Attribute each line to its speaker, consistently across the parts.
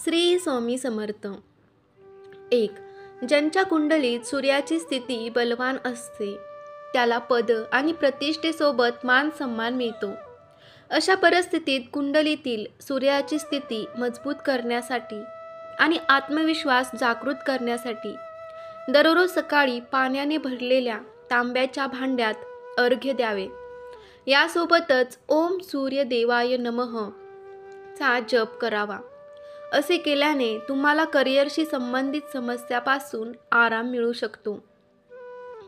Speaker 1: श्री स्वामी समर्थ. 1. ज्यांच्या कुंडलीत सूर्याची स्थिती बलवान असते त्याला पद आणि प्रतिष्ठेसोबत मान सन्मान मिळतो. अशा परिस्थितीत कुंडलीतील सूर्याची स्थिती मजबूत करण्यासाठी आणि आत्मविश्वास जागृत करण्यासाठी दररोज सकाळी पाण्याने भरलेल्या तांब्याच्या भांड्यात अर्घ्य द्यावे. यासोबतच ओम सूर्य देवाय नमः चा जप करावा. असे केल्याने तुम्हाला करिअरशी संबंधित समस्यापासून आराम मिळू शकतो.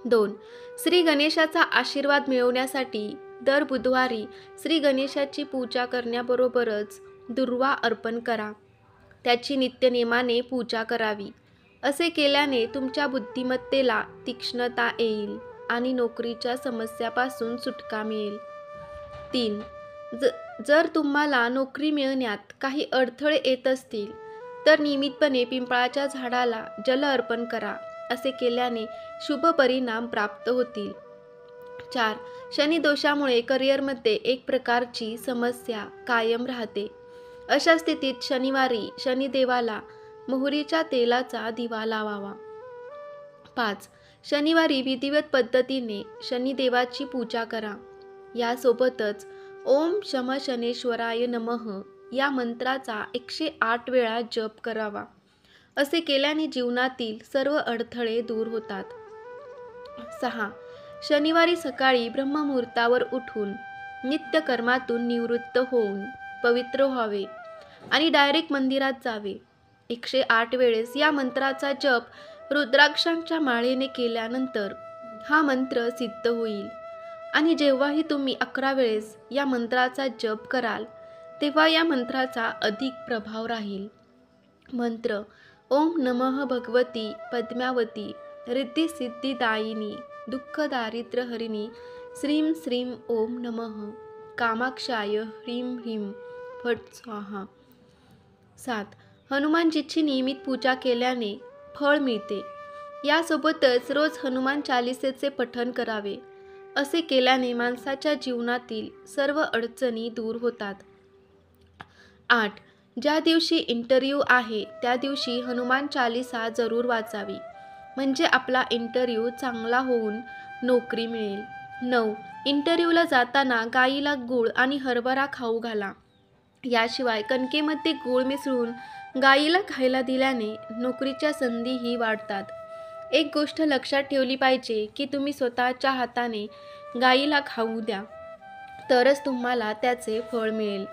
Speaker 1: 2. श्री गणेशाचा आशीर्वाद मिळवण्यासाठी दर बुधवारी श्री गणेशाची पूजा करण्याबरोबरच दुर्वा अर्पण करा. त्याची नित्यनेमाने पूजा करावी. असे केल्याने तुमच्या बुद्धिमत्तेला तीक्ष्णता येईल आणि नोकरीच्या समस्यापासून सुटका मिळेल. 3. जर तुम्हाला नोकरी मिळवण्यात काही अडथळे येत असतील तर नियमितपणे पिंपळाच्या झाडाला जल अर्पण करा. असे केल्याने शुभ परिणाम प्राप्त होतील. 4. शनी दोषामुळे करिअरमध्ये एक प्रकारची समस्या कायम राहते. अशा स्थितीत शनिवारी शनिदेवाला मोहरीच्या तेलाचा दिवा लावावा. 5. शनिवारी विधिवत पद्धतीने शनिदेवाची पूजा करा. यासोबतच ओम शम शनेश्वराय नमः या मंत्राचा 108 वेळा जप करावा. असे केल्याने जीवनातील सर्व अडथळे दूर होतात. 6. शनिवारी सकाळी ब्रह्ममुहूर्तावर उठून नित्यकर्मातून निवृत्त होऊन पवित्र व्हावे आणि डायरेक्ट मंदिरात जावे. 108 वेळेस या मंत्राचा जप रुद्राक्षांच्या माळेने केल्यानंतर हा मंत्र सिद्ध होईल आणि जेव्हाही तुम्ही 11 वेळेस या मंत्राचा जप कराल तेव्हा या मंत्राचा अधिक प्रभाव राहील. मंत्र ओम नमः भगवती पद्मावती रिद्धी सिद्धिदायिनी दुःख दारिद्र्य हरिणी श्रीं श्रीं ओम नमः कामाक्षाय ह्रीं ह्रीं फट स्वाहा. 7. हनुमानजीची नियमित पूजा केल्याने फळ मिळते. यासोबतच रोज हनुमान चालिसेचे पठण करावे. असे केल्याने माणसाच्या जीवनातील सर्व अडचणी दूर होतात. 8. ज्या दिवशी इंटरव्ह्यू आहे त्या दिवशी हनुमान चालिसा जरूर वाचावी. म्हणजे आपला इंटरव्ह्यू चांगला होऊन नोकरी मिळेल. 9. इंटरव्ह्यूला जाताना गाईला गूळ आणि हरभरा खाऊ घाला. याशिवाय कणकेमध्ये गूळ मिसळून गाईला खायला दिल्याने नोकरीच्या संधीही वाढतात. एक गोष्ट लक्षात ठेवली पाहिजे की तुम्ही स्वतःच्या हाताने गाईला खाऊ द्या तरच तुम्हाला त्याचे फळ मिळेल.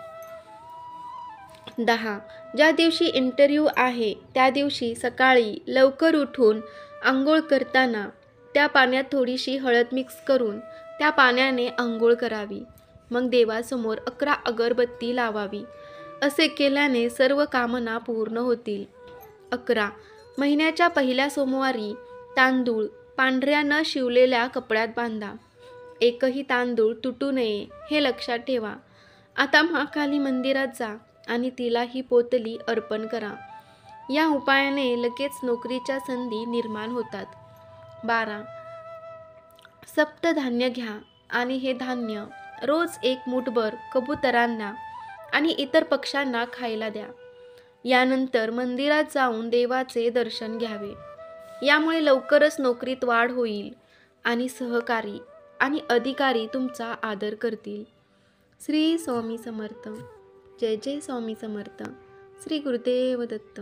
Speaker 1: 10. ज्या दिवशी इंटरव्ह्यू आहे त्या दिवशी सकाळी लवकर उठून आंघोळ करताना त्या पाण्यात थोडीशी हळद मिक्स करून त्या पाण्याने आंघोळ करावी. मग देवासमोर 11 अगरबत्ती लावावी. असे केल्याने सर्व कामना पूर्ण होतील. 11. महिन्याच्या पहिल्या सोमवारी तांदूळ पांढऱ्या न शिवलेल्या कपड्यात बांधा. एकही तांदूळ तुटू नये हे लक्षात ठेवा. आता महाकाली मंदिरात जा आणि तिला ही पोतली अर्पण करा. या उपायाने लगेच नोकरीच्या संधी निर्माण होतात. 12. सप्तधान्य घ्या आणि हे धान्य रोज एक मूठभर कबुतरांना आणि इतर पक्ष्यांना खायला द्या. यानंतर मंदिरात जाऊन देवाचे दर्शन घ्यावे. यामुळे लवकरच नोकरीत वाढ होईल आणि सहकारी आणि अधिकारी तुमचा आदर करतील. श्री स्वामी समर्थ. जय जय स्वामी समर्थ. श्री गुरुदेव दत्त.